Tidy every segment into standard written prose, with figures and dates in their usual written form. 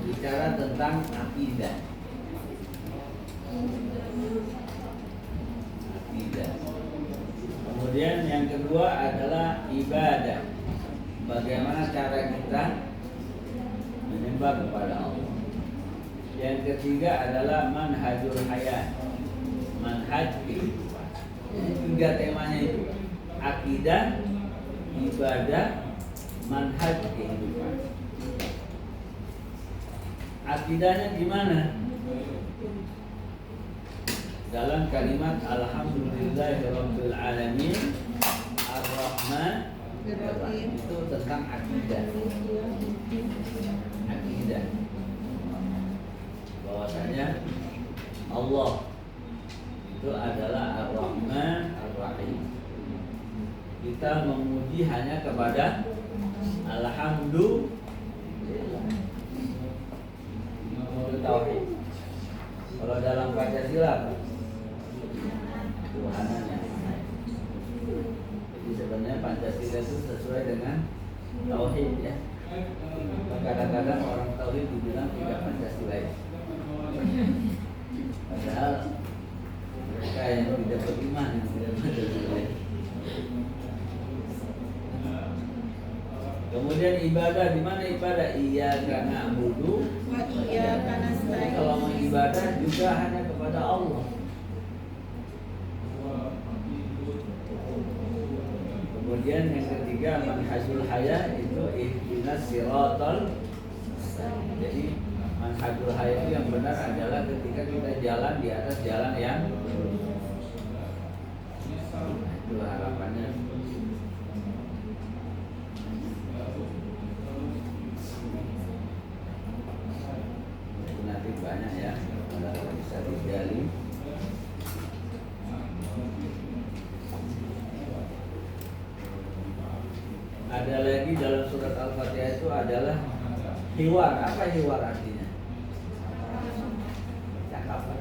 bicara tentang akidah. Kemudian yang kedua adalah ibadah. Bagaimana cara kita menyembah kepada Allah. Yang ketiga adalah manhajul hayat, manhaj kehidupan. Ini tiga temanya itu: akidah, ibadah, manhaj kehidupan. Akidahnya gimana? Dalam kalimat alhamdulillahirabbil alamin ar-rahman itu tentang akidah. Akidah bahwasanya Allah itu adalah ar-rahman ar-rahim. Kita memuji hanya kepada alhamdulillah. Itu tauhid. Kalau dalam Pancasila Tuhanannya. Jadi sebenarnya Pancasila itu sesuai dengan tauhid ya. Kadang-kadang orang tauhid dibilang tidak Pancasila. Padahal mereka yang tidak beriman yang tidak Pancasila. Kemudian ibadah, di mana ibadah? Iyyaka na'budu wa iyyaka nasta'in. Kalau mau ibadah juga hanya kepada Allah. Kemudian yang ketiga manhajul haya itu ihdinas siratal. Jadi manhajul haya itu yang benar adalah ketika kita jalan di atas jalan yang lurus. Itu harapannya. Nanti banyak ya, kalau bisa digali. Ada lagi dalam surat Al-Fatihah itu adalah hiwar. Apa hiwar artinya? Percakapan.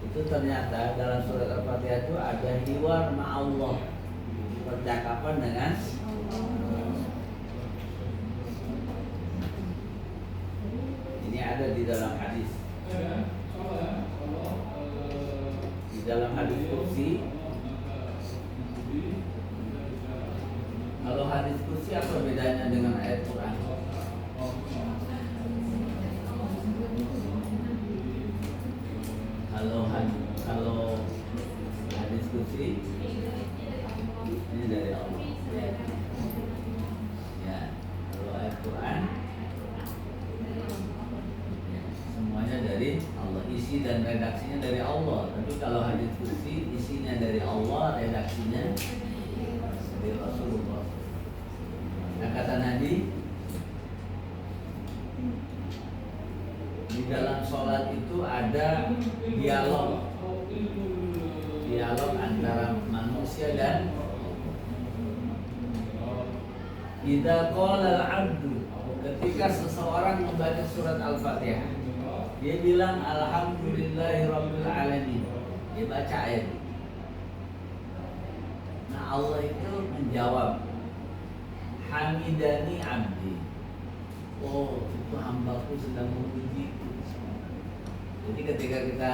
Itu ternyata dalam surat Al-Fatihah itu ada hiwar ma'allah, percakapan dengan ini ada di dalam hadis. Di dalam hadis kursi. Kalau hadis kursi apa bedanya dengan ayat Quran? Kalau hadis kursi ini dari Allah. Ya, kalau ayat Quran ya, semuanya dari Allah, isi dan redaksinya dari Allah. Tapi kalau hadis kursi isinya dari Allah, redaksinya dari Rasulullah. Nah, kata Nabi, di dalam sholat itu ada dialog antara manusia dan idza qala al-'abdu, ketika seseorang membaca surat Al-Fatihah, dia bilang alhamdulillahirabbil alamin, dia baca ayat. Nah, Allah itu menjawab, hamidani abdi. Oh, itu hambaku sedang memujiku. Jadi ketika kita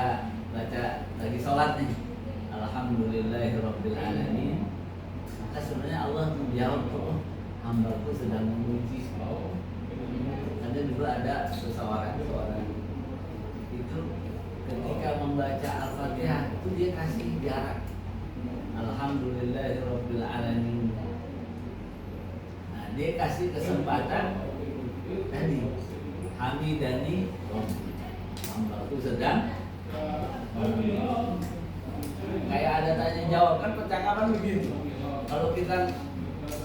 baca lagi sholat nih, alhamdulillahirabbil alamin, maka sebenarnya Allah menjawab, oh, hambaku sedang memuji. Ada juga ada seorang itu ketika membaca Al-Fatihah itu dia kasih jarak. Alhamdulillahirabbil alamin. Nah, dia kasih kesempatan tadi hamidani hambaku sedang kayak ada tanya jawab, kan percakapan begitu. Kalau kita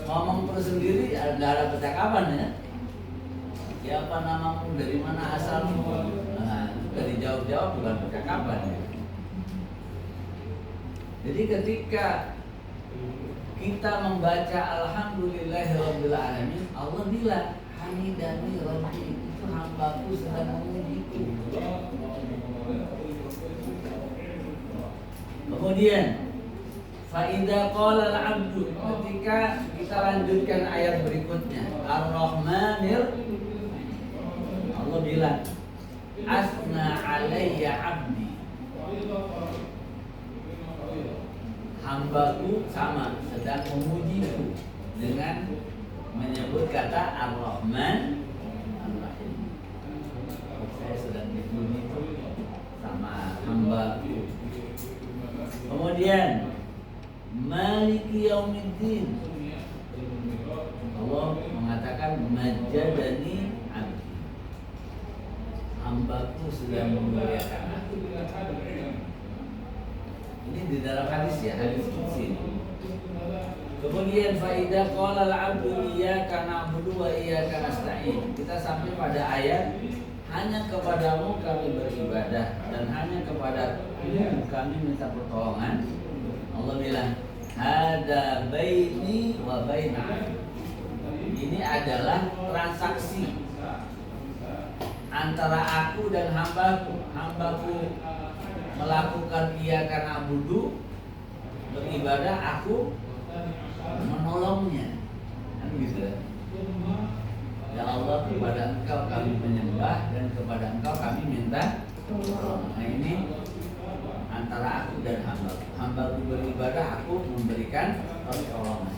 ngomong terus sendiri nggak ada percakapan ya. Siapa namamu, dari mana asalmu? Nah, itu dari jawab-jawab bukan percakapan ya. Jadi ketika kita membaca alhamdulillahirabbil alamin, Allah bilang hamidani rabbi, itu hambaku sedang memujiku. Kemudian fa idza qala al-'abdu, ketika kita lanjutkan ayat berikutnya, ar-rahmanir, Allah bilang, asna alayya abdi, hambaku sama sedang memujiku dengan menyebut kata Ar-Rahman Ar-Rahim. Saya sedang dipuji sama hambaku. Kemudian Maliki Yaumiddin, Allah mengatakan majadani abdi, hambaku sedang memuliakan aku. Ini di dalam hadis ya, hadis qudsi. Kemudian faidah qala al-'abdu iyyaka na'budu wa iyyaka nasta'in. Kita sampai pada ayat hanya kepadamu kami beribadah dan hanya kepadamu kami minta pertolongan. Allah bilang hada baini wa baina 'abdi. Ini adalah transaksi antara aku dan hambaku. Hambaku melakukan iyyaka na'budu, beribadah, aku menolongnya, kan gitu. Ya Allah, kepada Engkau kami menyembah dan kepada Engkau kami minta tolong. Nah ini antara aku dan hambaku. Hambaku beribadah, aku memberikan pertolongan.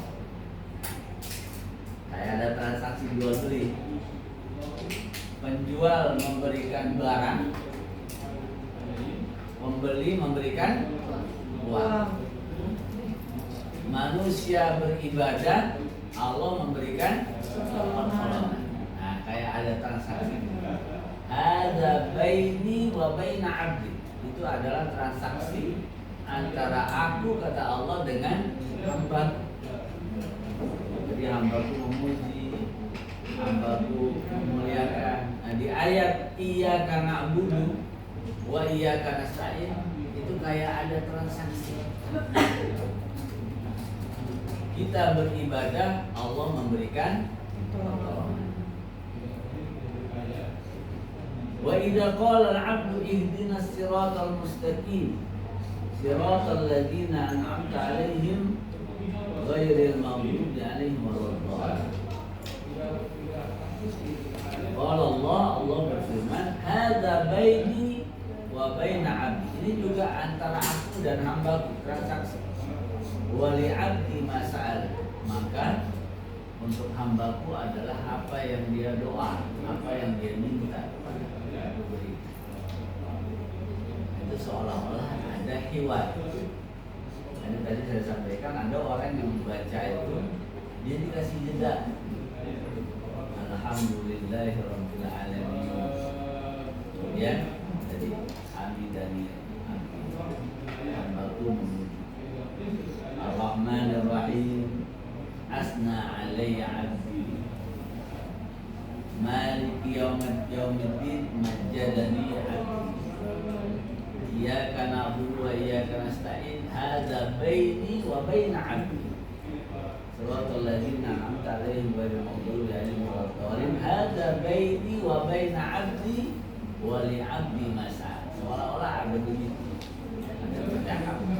Kayak ada transaksi jual beli. Penjual memberikan barang, pembeli memberikan uang. Manusia beribadah, Allah memberikan pertolongan. Nah, kayak ada transaksi. Ada baini wa baina 'abdi. Itu adalah transaksi antara aku kata Allah dengan hamba. Jadi hambaku memuji, hambaku memuliakan. Nah, di ayat iyyaka na'budu wa iyyaka nasta'in itu kayak ada transaksi. Kita beribadah, Allah memberikan pertolongan. Wa idza qala al-'abdu ihdinas siratal mustaqim siratal ladzina an'amta 'alaihim ghairil maghdubi 'alaihim waladdallin. Qala Allah berfirman, "Hadza baini wa baina 'abdi." Ini juga antara aku dan hambaku, transaksi. Wali abdi mas'al, maka untuk hambaku adalah apa yang dia doa, apa yang dia minta kepada aku beri. Itu seolah-olah ada hiwar. Ini tadi saya sampaikan, ada orang yang membaca itu dia dikasih jeda. Alhamdulillahirabbil alamin. Kemudian jadi hamidani hambaku memuji. Ar-Rahman Ar-Rahim, asna alayya abdi, Maliki Yaumiddin, majadani abdi, iyyaka na'budu wa iyyaka nasta'in, hadza baini wa baina 'abdi, siratal ladzina an'amta 'alaihim ghairil maghdubi 'alaihim waladdallin, hadza baini wa baina 'abdi wa li 'abdi mas'al. Seolah-olah ada begitu, ada percakapan.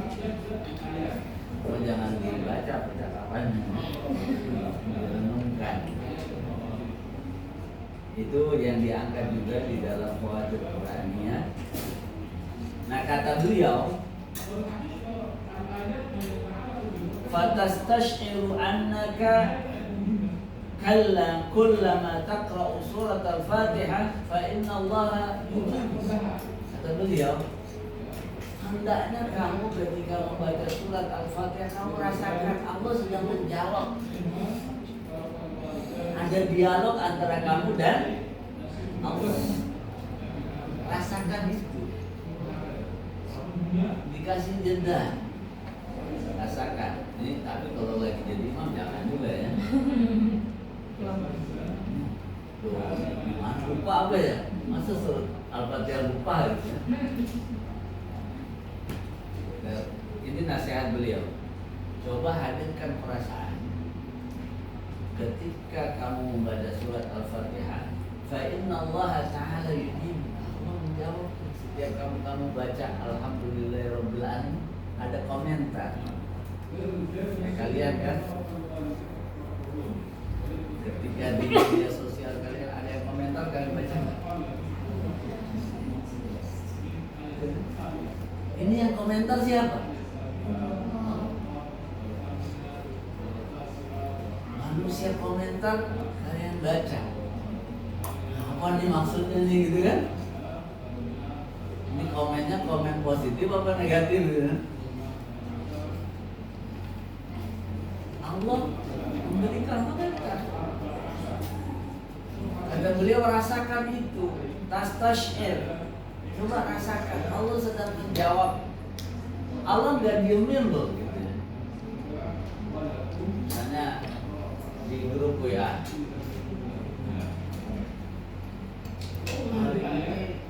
Oh, jangan dibaca percakapan, direnungkan. Itu yang diangkat juga di dalam Fawaid Qur'aniyah. Nah, kata beliau, fatastash'iru annaka kullama taqra'u surat al-Fatihah fa inna Allah yujibu. Kata beliau, hendaknya kamu ketika membaca surat Al-Fatihah kamu rasakan Allah sedang menjawab. Ada dialog antara kamu dan Allah. Rasakan itu. Dikasih jeda. Rasakan. Ini tapi kalau lagi jadi imam jangan juga ya. Gimana lupa apa ya? Masa surat Al-Fatihah lupa gitu ya? Ini nasihat beliau. Coba hadirkan perasaan ketika kamu membaca surat Al-Fatihah. Fa inna Allah Ta'ala yujib. Allah menjawab. Setiap kamu baca Alhamdulillahirabbil alamin, ada komentar. Ya, kalian kan ketika di media sosial kalian ada yang komentar, kalian baca nggak? yang komentar siapa? Manusia komentar, kalian baca. Apa nih maksudnya nih gitu kan? Ini komennya komen positif apa negatif gitu kan? Allah memberikan komentar. Kata beliau, rasakan itu, tastashir. Coba rasakan, Allah sedang menjawab. Allah nggak diemin loh gitu. Misalnya di grup ya, hari ini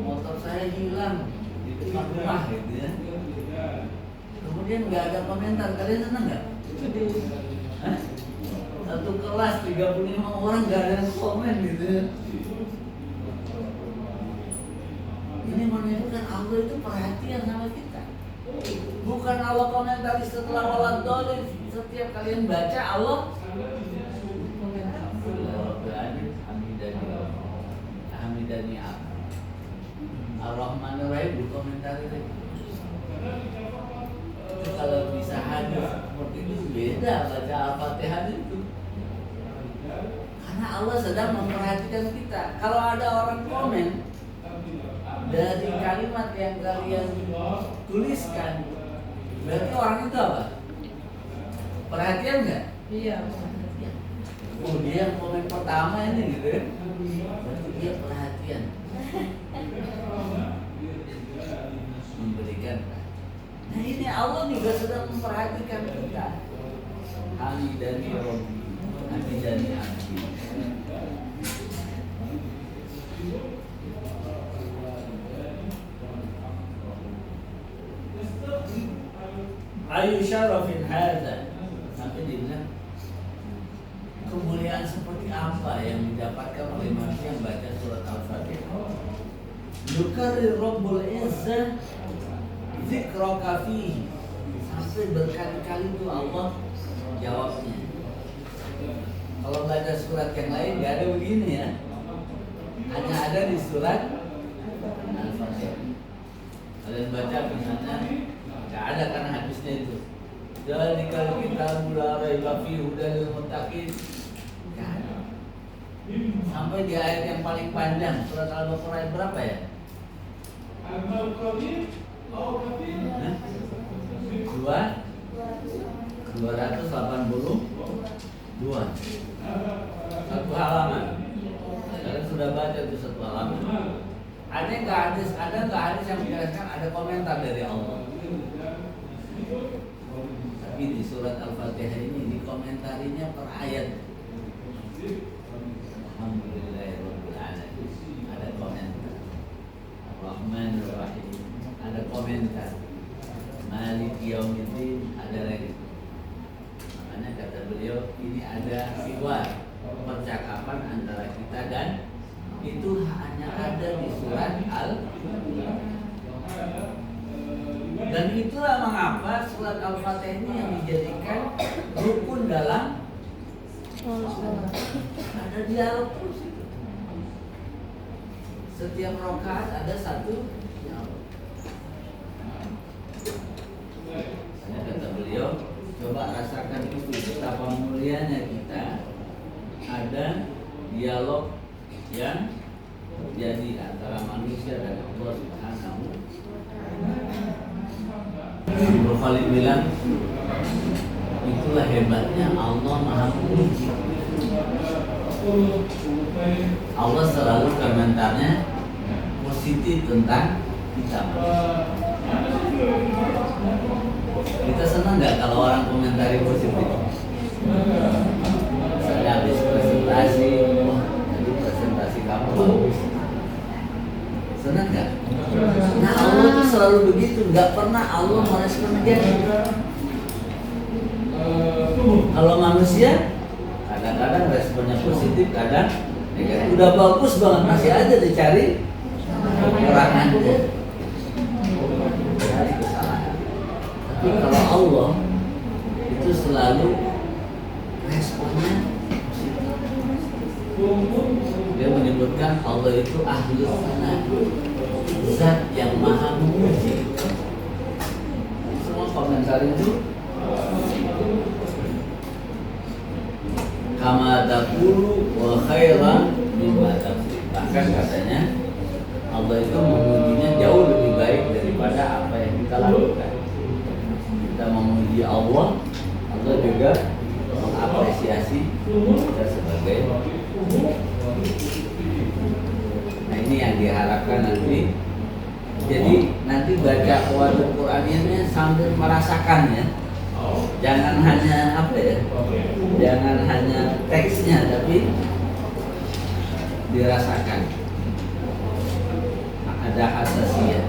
motor saya hilang di depan rumah gitu ya. Kemudian nggak ada komentar, kalian senang nggak? Hah? Satu kelas 35 orang nggak ada yang komen gitu ya. Ini menunjukkan Allah itu perhatian sama kita. Bukan Allah komentari setelah walad dolin. Setiap kalian baca Allah Hamidani Ar-Rahmanir Rahim dikomentari lagi. Itu kalau bisa hadis seperti itu beda baca Al-Fatihah itu. Karena Allah sedang memperhatikan kita. Kalau ada orang komen dari kalimat yang kalian tuliskan, berarti orang itu apa? Perhatian nggak? Iya. Oh, dia yang komen pertama ini gitu ya. Berarti dia perhatian. Memberikan. Nah ini Allah juga sedang memperhatikan kita. Hamidani Rabbi, Hamidani Abdi. Ayu syarafin hadza, sampai dibilang kemuliaan seperti apa yang didapatkan oleh manusia yang baca surat Al-Fatihah. Yukarrir Rabbul Izzah zikraka fihi, sampai berkali-kali itu Allah jawabnya. Kalau baca surat yang lain nggak ada begini ya, hanya ada di surat Al-Fatihah. Kalian baca misalnya nggak ada karena hadisnya itu. Jadi kalau kita mulai bafi udah lil muttaqin, nggak ada. Sampai di ayat yang paling panjang surat Al-Baqarah ayat berapa ya? Dua 282 satu halaman. Kalian sudah baca itu satu halaman. Ada nggak hadis yang menjelaskan ada komentar dari Allah? Tapi di surat Al-Fatihah ini dikomentarinya per ayat. Alhamdulillahirabbil alamin. Ada komentar. Ar-Rahmanir Rahim. Ada komentar. Maliki Yaumiddin ada lagi. Makanya kata beliau ini ada siwar, percakapan antara kita dan itu hanya ada di surat Al-Fatihah. Dan itulah mengapa surat Al-Fatihah ini yang dijadikan rukun dalam ada dialog terus itu. Setiap rakaat ada satu dialog. Kata beliau, coba rasakan itu betapa mulianya kita ada dialog yang terjadi antara manusia dan Allah Subhanahu. Ibnu Khalid bilang itulah hebatnya Allah Maha Penguji. Allah selalu komentarnya positif tentang kita. Kita senang nggak kalau orang komentari positif? Saya habis presentasi, wah jadi presentasi kamu bagus. Senang nggak? Nah Allah tuh selalu begitu, nggak pernah Allah merespon negatif. Kalau manusia kadang-kadang responnya positif, kadang negatif. Udah bagus banget masih aja dicari kekurangannya, cari kesalahan. Tapi kalau Allah itu selalu responnya positif. Dia menyebutkan Allah itu ahlus sana, zat yang maha memuji. komentar itu kama taqulu wa khairan mimma taqul. Bahkan katanya Allah itu memujinya jauh lebih baik daripada apa yang kita lakukan. Kita memuji Allah, Allah juga mengapresiasi kita sebagai. Nah ini yang diharapkan nanti. Jadi nanti baca Al Qurannya sambil merasakannya. Jangan hanya apa ya? Jangan hanya teksnya, tapi dirasakan. Ada hasasiyah.